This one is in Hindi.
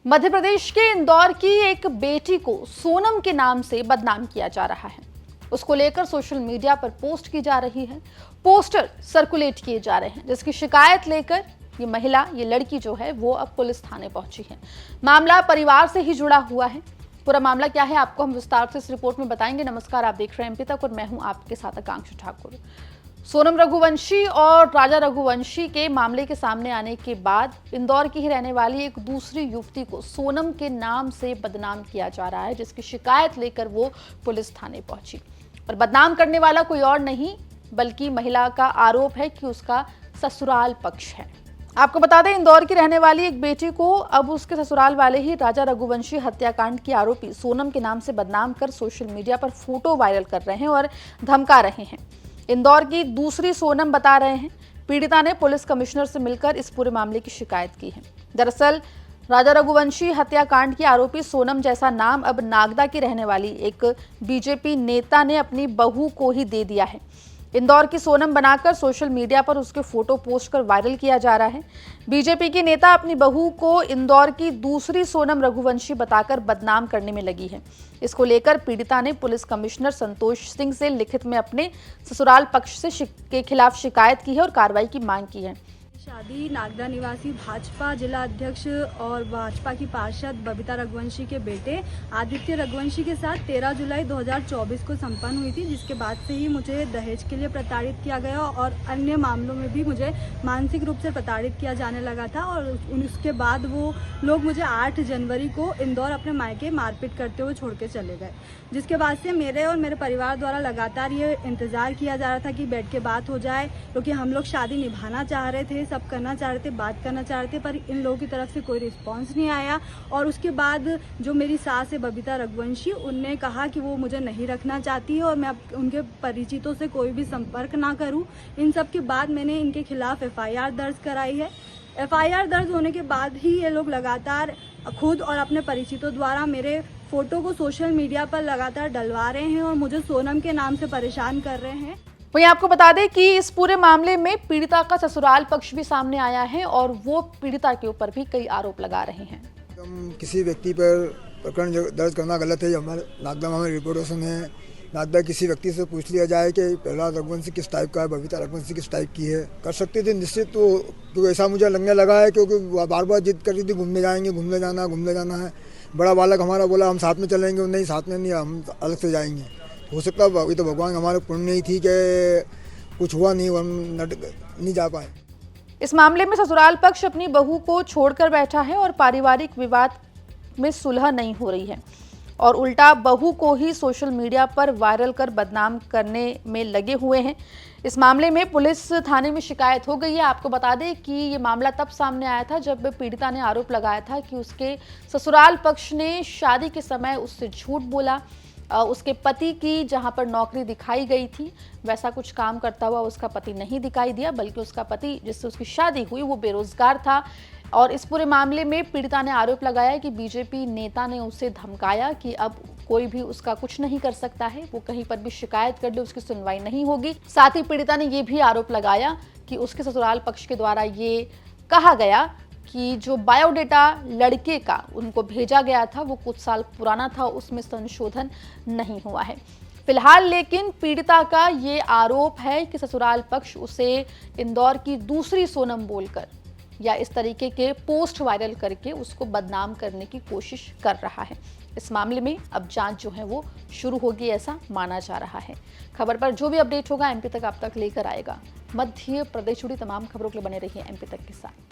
मध्य प्रदेश के इंदौर की एक बेटी को सोनम के नाम से बदनाम किया जा रहा है। उसको लेकर सोशल मीडिया पर पोस्ट की जा रही है, पोस्टर सर्कुलेट किए जा रहे हैं, जिसकी शिकायत लेकर ये महिला, ये लड़की जो है वो अब पुलिस थाने पहुंची है। मामला परिवार से ही जुड़ा हुआ है। पूरा मामला क्या है आपको हम विस्तार से इस रिपोर्ट में बताएंगे। नमस्कार, आप देख रहे हैं एमपी तक और मैं हूं आपके साथ आकांक्षा ठाकुर। सोनम रघुवंशी और राजा रघुवंशी के मामले के सामने आने के बाद इंदौर की ही रहने वाली एक दूसरी युवती को सोनम के नाम से बदनाम किया जा रहा है, जिसकी शिकायत लेकर वो पुलिस थाने पहुंची। और बदनाम करने वाला कोई और नहीं बल्कि महिला का आरोप है कि उसका ससुराल पक्ष है। आपको बता दें, इंदौर की रहने वाली एक बेटी को अब उसके ससुराल वाले ही राजा रघुवंशी हत्याकांड की आरोपी सोनम के नाम से बदनाम कर सोशल मीडिया पर फोटो वायरल कर रहे हैं और धमका रहे हैं। इंदौर की दूसरी सोनम बता रहे हैं, पीड़िता ने पुलिस कमिश्नर से मिलकर इस पूरे मामले की शिकायत की है। दरअसल राजा रघुवंशी हत्याकांड की आरोपी सोनम जैसा नाम अब नागदा की रहने वाली एक बीजेपी नेता ने अपनी बहू को ही दे दिया है। इंदौर की सोनम बनाकर सोशल मीडिया पर उसके फोटो पोस्ट कर वायरल किया जा रहा है। बीजेपी की नेता अपनी बहू को इंदौर की दूसरी सोनम रघुवंशी बताकर बदनाम करने में लगी है। इसको लेकर पीड़िता ने पुलिस कमिश्नर संतोष सिंह से लिखित में अपने ससुराल पक्ष के खिलाफ शिकायत की है और कार्रवाई की मांग की है। शादी नागदा निवासी भाजपा जिला अध्यक्ष और भाजपा की पार्षद बबीता रघुवंशी के बेटे आदित्य रघुवंशी के साथ 13 जुलाई 2024 को संपन्न हुई थी, जिसके बाद से ही मुझे दहेज के लिए प्रताड़ित किया गया और अन्य मामलों में भी मुझे मानसिक रूप से प्रताड़ित किया जाने लगा था। और उसके बाद वो लोग मुझे 8 जनवरी को इंदौर अपने मायके मारपीट करते हुए छोड़ के चले गए, जिसके बाद से मेरे और मेरे परिवार द्वारा लगातार ये इंतजार किया जा रहा था कि बैठ के बात हो जाए, क्योंकि हम लोग शादी निभाना चाह रहे थे, सब करना चाह रहे थे, बात करना चाह रहे थे, पर इन लोगों की तरफ से कोई रिस्पांस नहीं आया। और उसके बाद जो मेरी सास है बबीता रघुवंशी, उनने कहा कि वो मुझे नहीं रखना चाहती है और मैं उनके परिचितों से कोई भी संपर्क ना करूं। इन सब के बाद मैंने इनके खिलाफ FIR दर्ज कराई है। FIR दर्ज होने के बाद ही ये लोग लगातार खुद और अपने परिचितों द्वारा मेरे फोटो को सोशल मीडिया पर लगातार डलवा रहे हैं और मुझे सोनम के नाम से परेशान कर रहे हैं। वहीं आपको बता दें कि इस पूरे मामले में पीड़िता का ससुराल पक्ष भी सामने आया है और वो पीड़िता के ऊपर भी कई आरोप लगा रहे हैं। किसी व्यक्ति पर प्रकरण दर्ज करना गलत है। हमारे नागदा में रिपोर्टेशन है, नागदा किसी व्यक्ति से पूछ लिया जाए कि पहला रघुवंशी किस टाइप का है, बबीता रघुवंशी किस टाइप की है, कर सकती थी निश्चित। तो क्योंकि ऐसा मुझे लगने लगा है, क्योंकि बार बार जिद कर रही थी घूमने जाएंगे, घूमने जाना है। बड़ा बालक हमारा बोला हम साथ में चलेंगे, नहीं साथ में नहीं, हम अलग से जाएंगे। हो सकता है अभी तो भगवान हमारे पुण्य नहीं थी कि कुछ हुआ नहीं, हम नहीं जा पाए। इस मामले में ससुराल पक्ष अपनी बहू को छोड़कर बैठा है और पारिवारिक विवाद में सुलह नहीं हो रही है और उल्टा बहू को ही सोशल मीडिया पर वायरल कर बदनाम करने में लगे हुए हैं। इस मामले में पुलिस थाने में शिकायत हो गई है। आपको बता दें कि ये मामला तब सामने आया था जब पीड़िता ने आरोप लगाया था कि उसके ससुराल पक्ष ने शादी के समय उससे झूठ बोला। उसके पति की जहां पर नौकरी दिखाई गई थी वैसा कुछ काम करता हुआ उसका पति नहीं दिखाई दिया, बल्कि उसका पति जिससे उसकी शादी हुई वो बेरोजगार था। और इस पूरे मामले में पीड़िता ने आरोप लगाया कि बीजेपी नेता ने उसे धमकाया कि अब कोई भी उसका कुछ नहीं कर सकता है, वो कहीं पर भी शिकायत कर ले उसकी सुनवाई नहीं होगी। साथ ही पीड़िता ने यह भी आरोप लगाया कि उसके ससुराल पक्ष के द्वारा ये कहा गया कि जो बायोडेटा लड़के का उनको भेजा गया था वो कुछ साल पुराना था, उसमें संशोधन नहीं हुआ है। फिलहाल लेकिन पीड़िता का ये आरोप है कि ससुराल पक्ष उसे इंदौर की दूसरी सोनम बोलकर या इस तरीके के पोस्ट वायरल करके उसको बदनाम करने की कोशिश कर रहा है। इस मामले में अब जांच जो है वो शुरू होगी, ऐसा माना जा रहा है। खबर पर जो भी अपडेट होगा एमपी तक आप तक लेकर आएगा। मध्य प्रदेश जुड़ी तमाम खबरों के लिए बने रहिए एमपी तक के साथ।